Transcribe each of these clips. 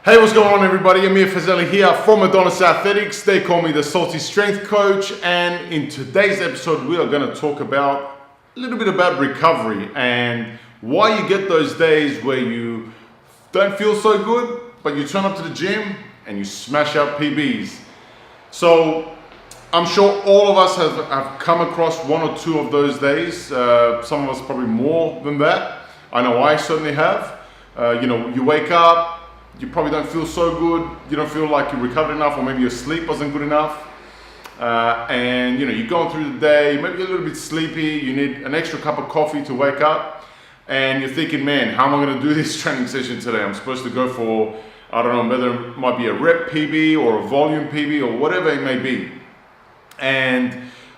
Hey, what's going on everybody? Amir Fazeli here from Adonis Athletics. They call me the Salty Strength Coach, and in today's episode we are going to talk about a little bit about recovery and why you get those days where you don't feel so good, but you turn up to the gym and you smash out PBs. So I'm sure all of us have come across one or two of those days. Some of us probably more than that. I know I certainly have. You wake up, you probably don't feel so good, you don't feel like you recovered enough, or maybe your sleep wasn't good enough. And you're going through the day, maybe you're a little bit sleepy, you need an extra cup of coffee to wake up, and you're thinking, man, how am I going to do this training session today? I'm supposed to go for, I don't know, whether it might be a rep PB or a volume PB or whatever it may be.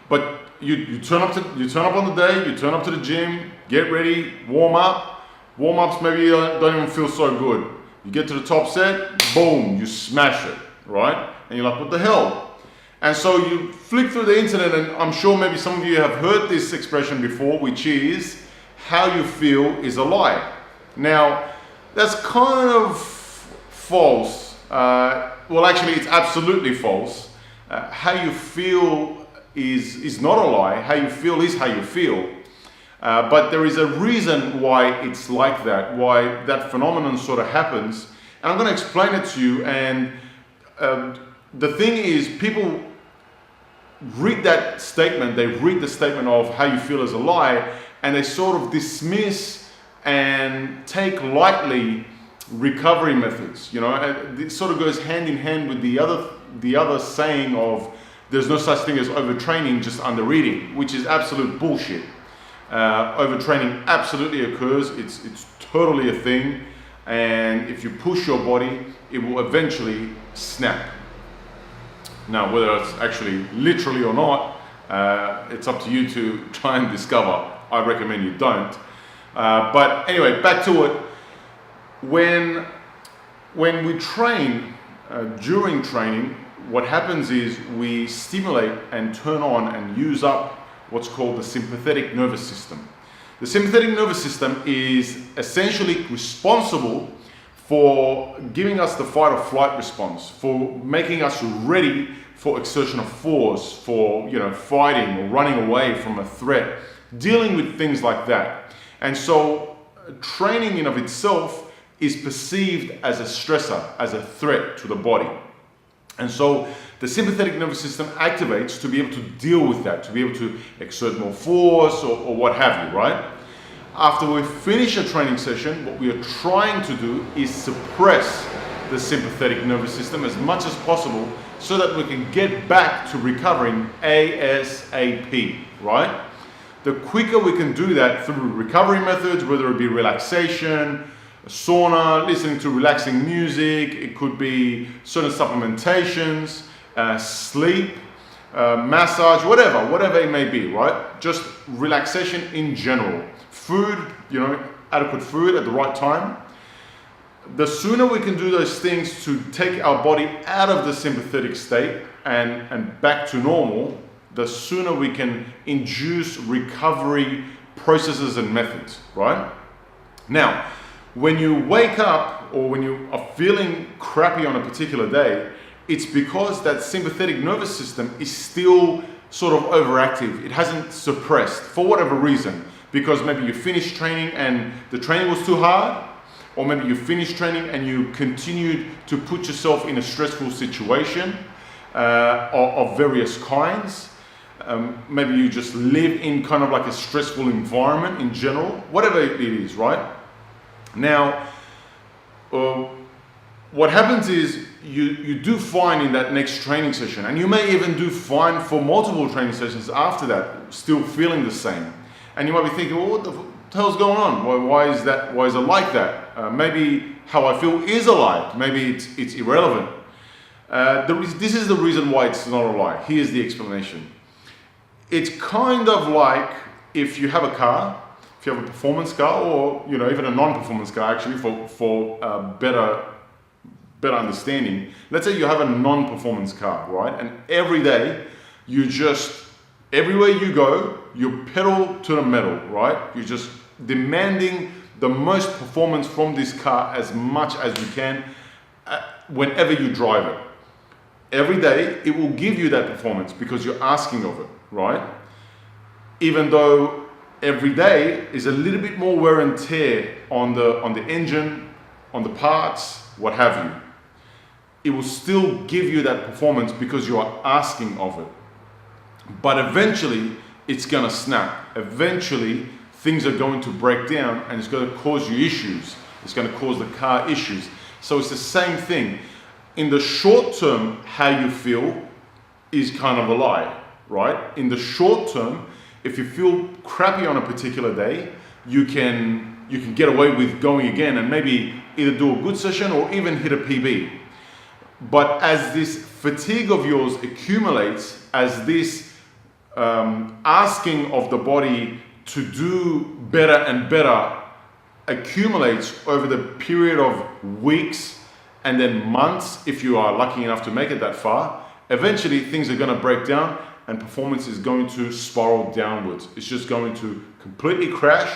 But you turn up on the day, you turn up to the gym, get ready, warm up. Warm-ups maybe you don't even feel so good. You get to the top set, boom, you smash it, right? And you're like, what the hell? And so you flick through the internet, and I'm sure maybe some of you have heard this expression before, which is, how you feel is a lie. Now, that's kind of false. Well, actually, it's absolutely false. How you feel is not a lie. How you feel is how you feel. But there is a reason why it's like that, why that phenomenon sort of happens. And I'm going to explain it to you. And the thing is, people read that statement, they read the statement of how you feel is a lie, and they sort of dismiss and take lightly recovery methods. It sort of goes hand in hand with the other saying of there's no such thing as overtraining, just under-eating, which is absolute bullshit. Overtraining absolutely occurs. It's totally a thing, and if you push your body, it will eventually snap. Now, whether it's actually literally or not, it's up to you to try and discover. I recommend you don't. But anyway, back to it. When we train, during training, what happens is we stimulate and turn on and use up what's called the sympathetic nervous system. The sympathetic nervous system is essentially responsible for giving us the fight or flight response, for making us ready for exertion of force, for fighting or running away from a threat, dealing with things like that. And so training in of itself is perceived as a stressor, as a threat to the body. And so the sympathetic nervous system activates to be able to deal with that, to be able to exert more force or what have you, right? After we finish a training session, what we are trying to do is suppress the sympathetic nervous system as much as possible so that we can get back to recovering ASAP, right? The quicker we can do that through recovery methods, whether it be relaxation, sauna, listening to relaxing music, it could be certain supplementations, sleep, massage, whatever it may be, right? Just relaxation in general. Food, adequate food at the right time. The sooner we can do those things to take our body out of the sympathetic state and back to normal, the sooner we can induce recovery processes and methods, right? Now, when you wake up or when you are feeling crappy on a particular day, it's because that sympathetic nervous system is still sort of overactive. It hasn't suppressed for whatever reason, because maybe you finished training and the training was too hard, or maybe you finished training and you continued to put yourself in a stressful situation of various kinds. Maybe you just live in kind of like a stressful environment in general, whatever it is, right? Now, what happens is you do fine in that next training session, and you may even do fine for multiple training sessions after that, still feeling the same. And you might be thinking, well, what the hell's going on? Why is it like that? Maybe how I feel is a lie. Maybe it's irrelevant. This is the reason why it's not a lie. Here's the explanation. It's kind of like if you have a car, if you have a performance car, or even a non-performance car, actually, for better understanding. Let's say you have a non-performance car, right? And every day everywhere you go, you pedal to the metal, right? You're just demanding the most performance from this car as much as you can whenever you drive it. Every day, it will give you that performance because you're asking of it, right? Even though every day is a little bit more wear and tear on the engine, on the parts, what have you. It will still give you that performance because you are asking of it. But eventually, it's gonna snap. Eventually, things are going to break down and it's gonna cause you issues. It's gonna cause the car issues. So it's the same thing. In the short term, how you feel is kind of a lie, right? In the short term, if you feel crappy on a particular day, you can get away with going again and maybe either do a good session or even hit a PB. But as this fatigue of yours accumulates, as this asking of the body to do better and better accumulates over the period of weeks and then months, if you are lucky enough to make it that far, eventually things are going to break down and performance is going to spiral downwards. It's just going to completely crash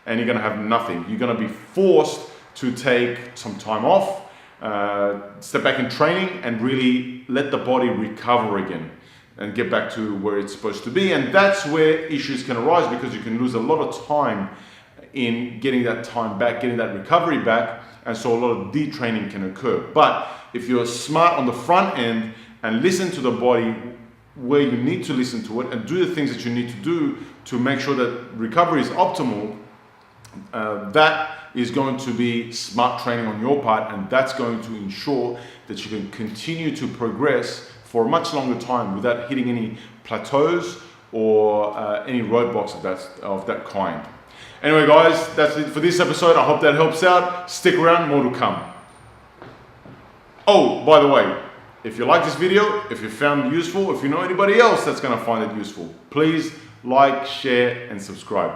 and you're going to have nothing. You're going to be forced to take some time off, step back in training and really let the body recover again and get back to where it's supposed to be. And that's where issues can arise because you can lose a lot of time in getting that time back, getting that recovery back, and so a lot of detraining can occur. But if you're smart on the front end and listen to the body where you need to listen to it and do the things that you need to do to make sure that recovery is optimal, that is going to be smart training on your part, and that's going to ensure that you can continue to progress for a much longer time without hitting any plateaus or any roadblocks of that kind. Anyway guys, that's it for this episode. I hope that helps out. Stick around, more to come. Oh, by the way, if you like this video, if you found it useful, if you know anybody else that's going to find it useful, please like, share and subscribe.